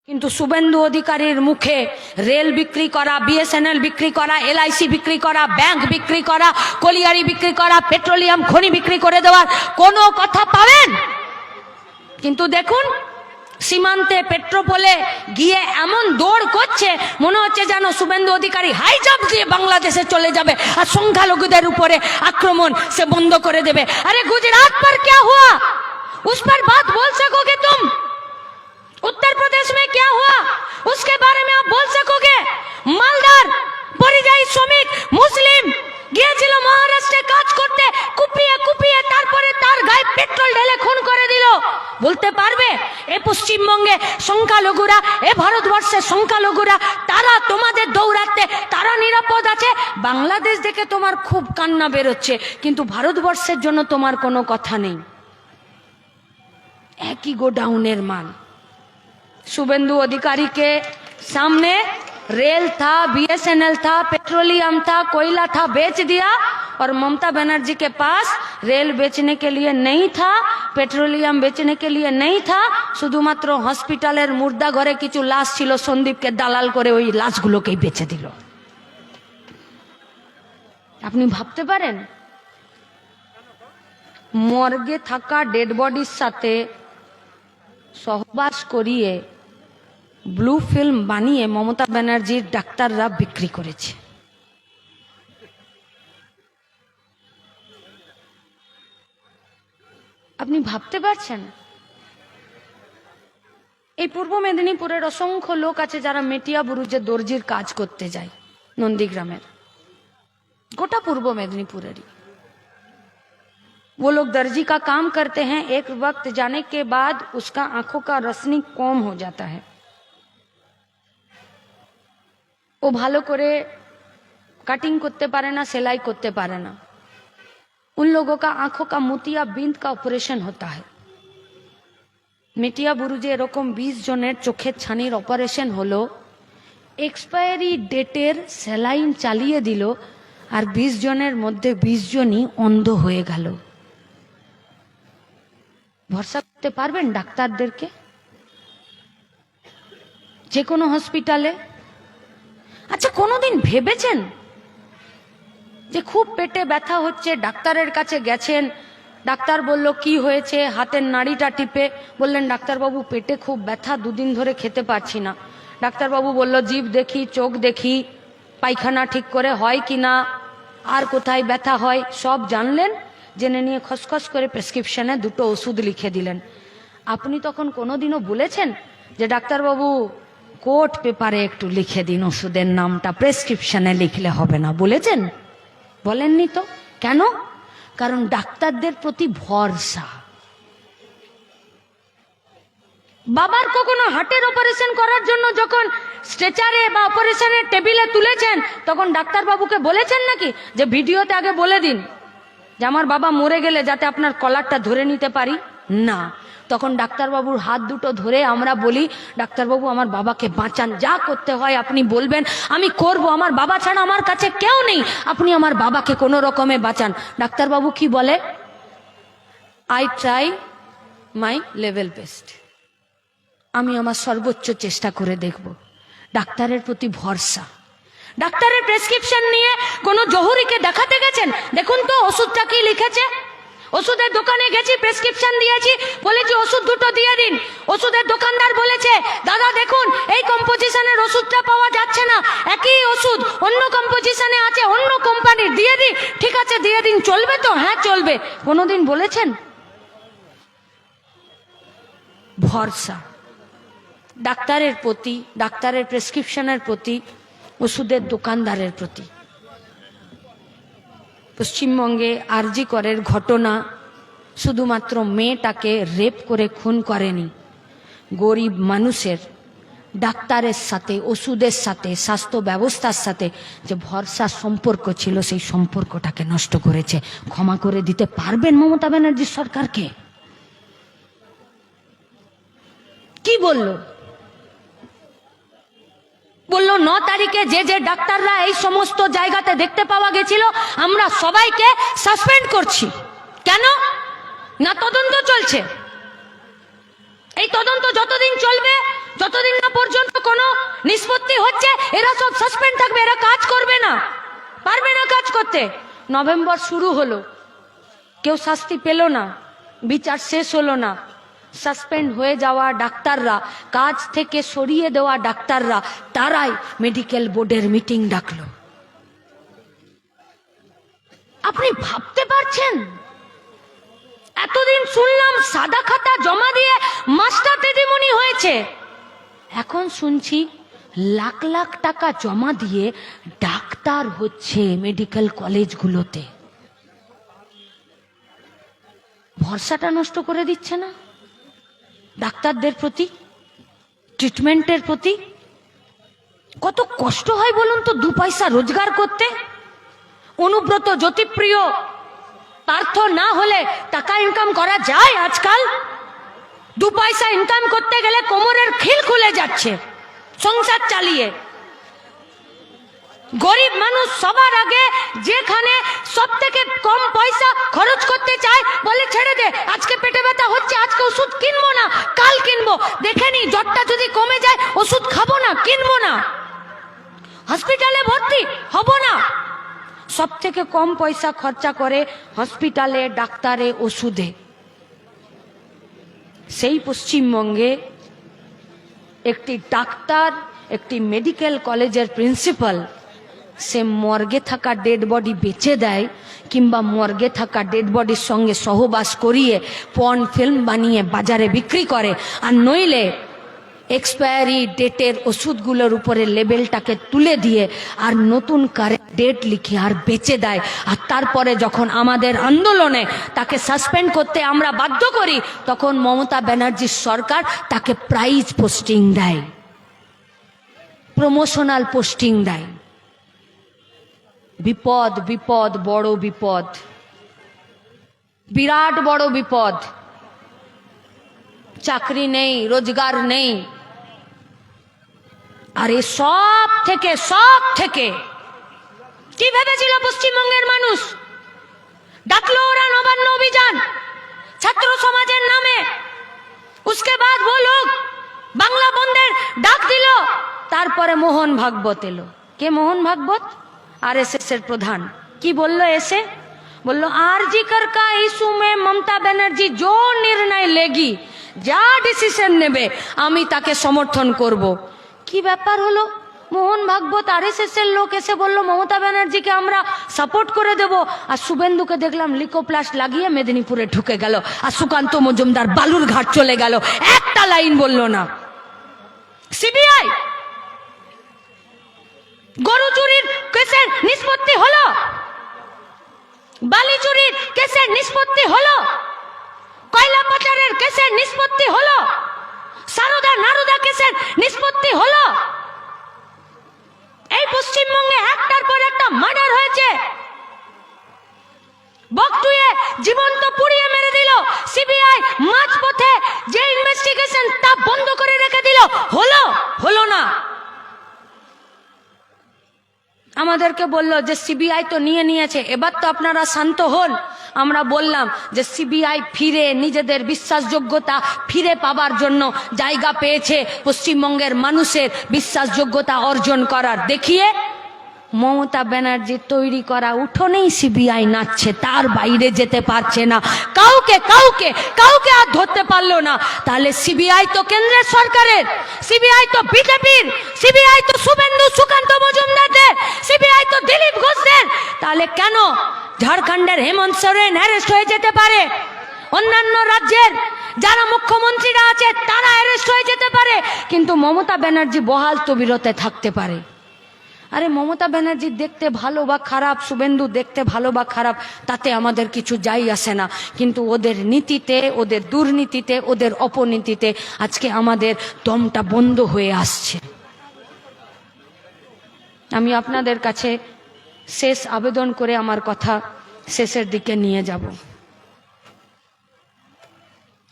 কিন্তু শুভেন্দু অধিকারীর মুখে রেল বিক্রি করা, বিএসএনএল বিক্রি করা, এলআইসি বিক্রি করা, ব্যাংক বিক্রি করা, কলিয়ারি বিক্রি করা, পেট্রোলিয়াম খনি বিক্রি করে দেওয়ার কোনো কথা পাবেন? কিন্তু দেখুন, সীমান্তে পেট্রোপোলে গিয়ে এমন দৌড় করছে, মনে হচ্ছে যেন শুভেন্দু অধিকারী হাই জাম্প দিয়ে বাংলাদেশে চলে যাবে আর সংখ্যালঘুদের উপরে আক্রমণ সে বন্ধ করে দেবে। আরে गुजरात पर क्या हुआ, उस पर बात बोल सकोगे तुम? उत्तर प्रदेश में क्या हुआ, उसके बारे में आप बोल सकोगे? मालदार পরিযায়ী শ্রমিক মুসলিম গিয়েছিল মহারাষ্ট্রে কাজ করতে, কুপিয়ে কুপিয়ে তারপরে তার গায়ে পেট্রোল ঢেলে খুন করে দিল। বলতে পারবে এ পশ্চিমবঙ্গে সংখ্যালঘুরা, এ ভারতবর্ষের সংখ্যালঘুরা, তারা তোমাদের দৌড়াতে তারা নিরাপদ আছে? বাংলাদেশ দেখে তোমার খুব কান্না বেরোচ্ছে, কিন্তু ভারতবর্ষের জন্য তোমার কোনো কথা নেই। একই গোডাউনের মাল। शुभेंदु अधिकारी के सामने रेल था, बीएसएनएल था, पेट्रोलियम था, कोयला था, बेच दिया। और ममता बनर्जी के पास रेल बेचने के लिए नहीं था, पेट्रोलियम बेचने के लिए नहीं था, शुधुमात्र हॉस्पिटलेर मुर्दा घरे किछु लाश छिलो, सन्दीप के दालाल करे ओई लाशगुलोकेई बेचे दिल। আপনি ভাবতে পারেন মর্গে থাকা ডেড বডির সাথে সহবাস করিয়ে ব্লু ফিল্ম বানিয়ে মমতা ব্যানার্জির ডাক্তাররা বিক্রি করেছে। আপনি ভাবতে পারছেন? এই পূর্ব মেদিনীপুরের অসংখ্য লোক আছে যারা মেটিয়া বুরুজে দর্জির কাজ করতে যায়, নন্দীগ্রামের, গোটা পূর্ব মেদিনীপুরেরই। वो लोग दर्जी का काम करते हैं, एक वक्त जाने के बाद उसका आंखों का रोशनी कम हो जाता है। वो ভালো করে কাটিং করতে পারে না, সেলাই করতে পারে না। उन लोगों का आंखों का मोतिया बिंद का ऑपरेशन होता है। মেটিয়া বুরুজে এরকম 20 জনের চোখের ছানির অপারেশন হলো, এক্সপায়ারি ডেটের সেলাইন চালিয়ে দিল, আর 20 জনের মধ্যে 20 জনই অন্ধ হয়ে গেল। ভরসা করতে পারবেন ডাক্তারদেরকে? যে কোনো হসপিটালে? আচ্ছা, কোনোদিন ভেবেছেন যে খুব পেটে ব্যথা হচ্ছে, ডাক্তারের কাছে গেছেন, ডাক্তার বলল কি হয়েছে, হাতের নাড়িটা টিপে বললেন ডাক্তারবাবু পেটে খুব ব্যথা, 2 দিন ধরে খেতে পারছি না। ডাক্তারবাবু বলল জিভ দেখি, চোখ দেখি, পায়খানা ঠিক করে হয় কিনা, আর কোথায় ব্যথা হয় সব জানলেন, জেনে নিয়ে খসখস করে প্রেসক্রিপশনে 2টো ওষুধ লিখে দিলেন। আপনি তখন কোনোদিনও বলেছেন যে ডাক্তারবাবু কোর্ট পেপারে একটু লিখে দিন ওষুধের নামটা, প্রেসক্রিপশনে লিখলে হবে না? বলেছেন? বলেননি তো। কেন? কারণ ডাক্তারদের প্রতি ভরসা। বাবার কখনো হার্টের অপারেশন করার জন্য যখন স্ট্রেচারে বা অপারেশনের টেবিলে তুলেছেন, তখন ডাক্তারবাবুকে বলেছেন নাকি যে ভিডিওতে আগে বলে দিন যে আমার বাবা মরে গেলে যাতে আপনার কলারটা ধরে নিতে পারি? না, তখন ডাক্তারবাবুর হাত দুটো ধরে আমরা বলি ডাক্তারবাবু আমার বাবাকে বাঁচান, যা করতে হয় আপনি বলবেন আমি করব, আমার বাবা ছাড়া আমার কাছে কেউ নেই, আপনি আমার বাবাকে কোনো রকমে বাঁচান। ডাক্তারবাবু কি বলে? I try my level best, আমি আমার সর্বোচ্চ চেষ্টা করে দেখব। ডাক্তারের প্রতি ভরসা। ডাক্তারের প্রেসক্রিপশন নিয়ে কোনো জহুরিকে দেখাতে গেছেন, দেখুন তো ওষুধটা কি লিখেছে। ওষুধের দোকানে গেছি, প্রেসক্রিপশন দিয়েছি, বলেছি ওষুধ 2টো দিয়ে দিন। ওষুধের দোকানদার বলেছে দাদা দেখুন এই কম্পোজিশনের ওষুধটা পাওয়া যাচ্ছে না, একই ওষুধ অন্য কম্পোজিশনে আছে, অন্য কোম্পানির, দিয়ে দিন। ঠিক আছে দিয়ে দিন, চলবে তো? হ্যাঁ চলবে। কোনোদিন বলেছেন? ভরসা ডাক্তারের প্রতি, ডাক্তারের প্রেসক্রিপশনের প্রতি, ওষুধের দোকানদারের প্রতি। পশ্চিমবঙ্গে আরজি করের ঘটনা শুধুমাত্র মেয়েটাকে রেপ করে খুন করেনি, গরিব মানুষের ডাক্তারের সাথে, ওষুধের সাথে, স্বাস্থ্য ব্যবস্থার সাথে যে ভরসা সম্পর্ক ছিল, সেই সম্পর্কটাকে নষ্ট করেছে। ক্ষমা করে দিতে পারবেন মমতা ব্যানার্জি সরকারকে? কি বলল? বলল 9 তারিখে যে যে ডাক্তাররা এই সমস্ত জায়গাতে দেখতে পাওয়া গেছিল আমরা সবাইকে সাসপেন্ড করছি। কেন? না তদন্ত চলছে। এই তদন্ত যতদিন চলবে, যতদিন না নিষ্পত্তি হচ্ছে এরা সব সাসপেন্ড থাকবে, এরা কাজ করবে না, পারবে না কাজ করতে। নভেম্বর শুরু হলো, কেউ শাস্তি পেল না, বিচার শেষ হলো না। সাসপেন্ড হয়ে যাওয়া ডাক্তাররা, কাজ থেকে সরিয়ে দেওয়া ডাক্তাররা, তারাই মেডিকেল বোর্ডের মিটিং ডাকলো। আপনি ভাবতে পারছেন? এতদিন শুনলাম সাদা খাতা জমা দিয়ে মাস্টার দিদিমণি হয়েছে, এখন শুনছি লাখ লাখ টাকা জমা দিয়ে ডাক্তার হচ্ছে মেডিকেল কলেজগুলোতে। ভরসাটা নষ্ট করে দিচ্ছে না ডাক্তারদের প্রতি, ট্রিটমেন্টের প্রতি? কত কষ্ট হয় বলুন তো 2 পয়সা রোজগার করতে। অনুব্রত, জ্যোতিপ্রিয়, পার্থ না হলে টাকা ইনকাম করা যায় আজকাল? 2 পয়সা ইনকাম করতে গেলে কোমরের খিল খুলে যাচ্ছে সংসার চালিয়ে। গরিব মানুষ সবার আগে যেখানে সব থেকে কম পয়সা খরচ করতে চায়, বলে ছেড়ে দে, আজকে পেটে ব্যথা হচ্ছে, আজকে ওষুধ কিনবো না, কাল কিনবো, দেখে নি জ্বরটা যদি কমে যায় ওষুধ খাবো না, কিনবো না, হসপিটালে ভর্তি হব না। সব থেকে কম পয়সা খরচা করে হসপিটালে, ডাক্তারে, ওষুধে। সেই পশ্চিমবঙ্গে একটি ডাক্তার, একটি মেডিকেল কলেজের প্রিন্সিপাল, সে মর্গে থাকা ডেড বডি বেচে দেয়, কিংবা মর্গে থাকা ডেড বডির সঙ্গে সহবাস করিয়ে পর্ন ফিল্ম বানিয়ে বাজারে বিক্রি করে, আর নইলে এক্সপায়ারি ডেটের ওষুধগুলোর উপরে লেবেলটাকে তুলে দিয়ে আর নতুন কারেন্ট ডেট লিখে আর বেচে দেয়। আর তারপরে যখন আমাদের আন্দোলনে তাকে সাসপেন্ড করতে আমরা বাধ্য করি, তখন মমতা ব্যানার্জির সরকার তাকে প্রাইজ পোস্টিং দেয়, প্রমোশনাল পোস্টিং দেয়। বিপদ, বিপদ, বড় বিপদ, বিরাট বড় বিপদ। চাকরি নেই, রোজগার নেই। আর এই সব থেকে কি ভেবেছিল পশ্চিমবঙ্গের মানুষ? ডাকলো ওরা নবান্ন অভিযান ছাত্র সমাজের নামে, उसके बाद वो लोग বাংলা বন্ধের ডাক দিল। তারপরে মোহন ভাগবত এলো। কে মোহন ভাগবত? आरएसएस এর প্রধান। কি বলল এসে? বলল आरजी कर का इशू में ममता बनर्जी जो निर्णय लेगी, যা ডিসিশন নেবে আমি তাকে সমর্থন করব। কি ব্যাপার হলো? মোহন ভাগবত আরএসএস এর লোক এসে বলল মমতা ব্যানার্জিকে আমরা সাপোর্ট করে দেব, আর শুভেন্দুকে দেখলাম লিকোপ্লাস্ট লাগিয়ে মেদিনীপুরে ঢুকে গেল, আর সুকান্ত মজুমদার বালুরঘাট চলে গেল, একটা লাইন বলল না। সিবিআই গরু চুরির কেসের নিষ্পত্তি হলো, বালি চুরির কেসের নিষ্পত্তি হলো, কয়লা পাচারের কেসের নিষ্পত্তি হলো, সারদা নারদা কেসের নিষ্পত্তি হলো। এই পশ্চিমবঙ্গে একটার পর একটা মার্ডার হয়েছে। বকটুয়ে জীবন্ত পুড়িয়ে মেরে দিল সিবিআই, মাঝপথে যে ইনভেস্টিগেশন তা বন্ধ করে রেখে দিল। হলো না। আমাদেরকে বলল যে সিবিআই তো নিয়েছে, এবার তো আপনারা শান্ত হন। আমরা বললাম যে সিবিআই ফিরে নিজেদের বিশ্বাসযোগ্যতা ফিরে পাবার জন্য জায়গা পেয়েছে পশ্চিমবঙ্গের মানুষের বিশ্বাসযোগ্যতা অর্জন করার। দেখিয়ে মমতা ব্যানার্জির তৈরি করা উঠোনেই সিবিআই নাচছে, তার বাইরে যেতে পারছে না, কাউকে আর ধরতে পারলো না। তাহলে সিবিআই তো কেন্দ্রের সরকারের, সিবিআই তো বিজেপির, সিবিআই তো শুভেন্দু সুকান্ত মজুমদারদের, সিবিআই তো দিলীপ ঘোষদের। তাহলে কেন ঝাড়খণ্ডের হেমন্ত সোরেন অ্যারেস্ট হয়ে যেতে পারে, অন্যান্য রাজ্যের যারা মুখ্যমন্ত্রীরা আছে তারা অ্যারেস্ট হয়ে যেতে পারে, কিন্তু মমতা ব্যানার্জি বহাল তবিরতে থাকতে পারে? আরে মমতা ব্যানার্জি দেখতে ভালো বা খারাপ, শুভেন্দু দেখতে ভালো বা খারাপ, তাতে আমাদের কিছু যাই আসে না, কিন্তু ওদের নীতিতে, ওদের দুর্নীতিতে, ওদের অপনীতিতে আজকে আমাদের দমটা বন্ধ হয়ে আসছে। আমি আপনাদের কাছে শেষ আবেদন করে আমার কথা শেষের দিকে নিয়ে যাব।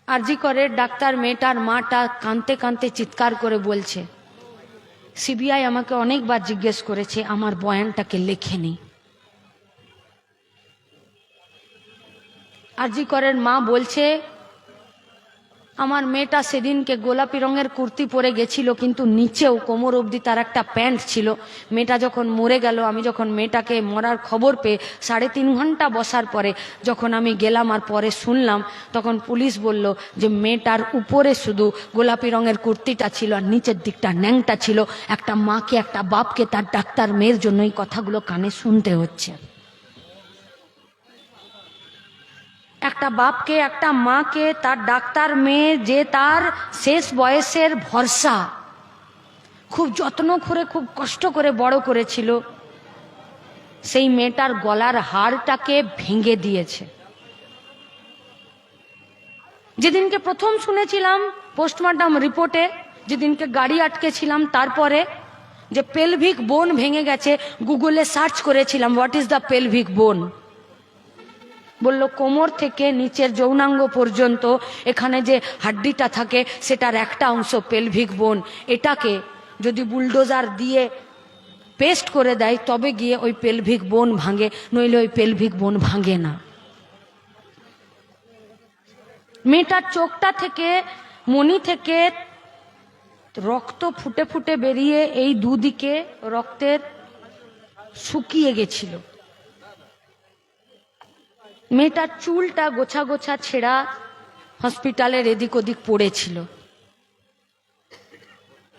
আরজি করে ডাক্তার মেয়েটার মাটা কাঁদতে কাঁদতে চিৎকার করে বলছে, সিবিআই আমাকে অনেকবার জিজ্ঞেস করেছে আমার বয়ানটাকে লেখেনি। আরজি করের মা বলছে আমার মেয়েটা সেদিনকে গোলাপি রঙের কুর্তি পরে গেছিল, কিন্তু নিচেও কোমর অবধি তার একটা প্যান্ট ছিল। মেয়েটা যখন মরে গেল, আমি যখন মেয়েটাকে মরার খবর পেয়ে 3.5 ঘন্টা বসার পরে যখন আমি গেলাম আর পরে শুনলাম, তখন পুলিশ বলল যে মেয়েটার উপরে শুধু গোলাপি রঙের কুর্তিটা ছিল আর নিচের দিকটা ন্যাংটা ছিল। একটা মাকে, একটা বাপকে তার ডাক্তার মেয়ের জন্য এই কথাগুলো কানে শুনতে হচ্ছে। একটা বাপকে, একটা মাকে, তার ডাক্তার মেয়ে যে তার শেষ বয়সের ভরসা, খুব যত্ন করে, খুব কষ্ট করে বড় করেছিল, সেই মেয়েটার গলার হাড়টাকে ভেঙে দিয়েছে। যেদিনকে প্রথম শুনেছিলাম পোস্টমর্টম রিপোর্টে, যেদিনকে গাড়ি আটকেছিলাম, তারপরে যে পেলভিক বোন ভেঙে গেছে, গুগলে সার্চ করেছিলাম হোয়াট ইজ দ্য পেলভিক বোন। বলল কোমর থেকে নিচের যৌনাঙ্গ পর্যন্ত এখানে যে হাড্ডিটা থাকে সেটার একটা অংশ পেলভিক বোন। এটাকে যদি বুলডোজার দিয়ে পেস্ট করে দেয় তবে গিয়ে ওই পেলভিক বোন ভাঙে, নইলে ওই পেলভিক বোন ভাঙে না। মেয়েটার চোখটা থেকে, মনি থেকে রক্ত ফুটে ফুটে বেরিয়ে এই দুদিকে রক্তের শুকিয়ে গেছিল। মেয়েটার চুলটা গোছা গোছা ছেঁড়া হসপিটালের এদিক ওদিক পড়েছিল।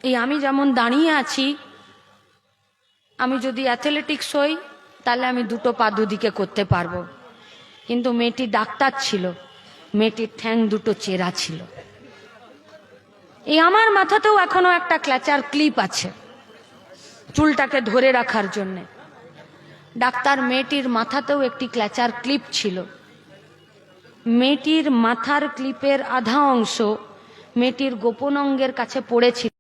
এই আমি যেমন দাঁড়িয়ে আছি, আমি যদি অ্যাথলেটিক্স হই তাহলে আমি দুটো পা দুদিকে করতে পারবো, কিন্তু মেয়েটি ডাক্তার ছিল, মেয়েটির ঠ্যাং দুটো চেরা ছিল। এই আমার মাথাতেও এখনো একটা ক্ল্যাচার ক্লিপ আছে চুলটাকে ধরে রাখার জন্যে। ডাক্তার মেয়েটির মাথাতেও একটি ক্ল্যাচার ক্লিপ ছিল। মেয়েটির মাথার ক্লিপের আধা অংশ মেয়েটির গোপন অঙ্গের কাছে পড়েছিল।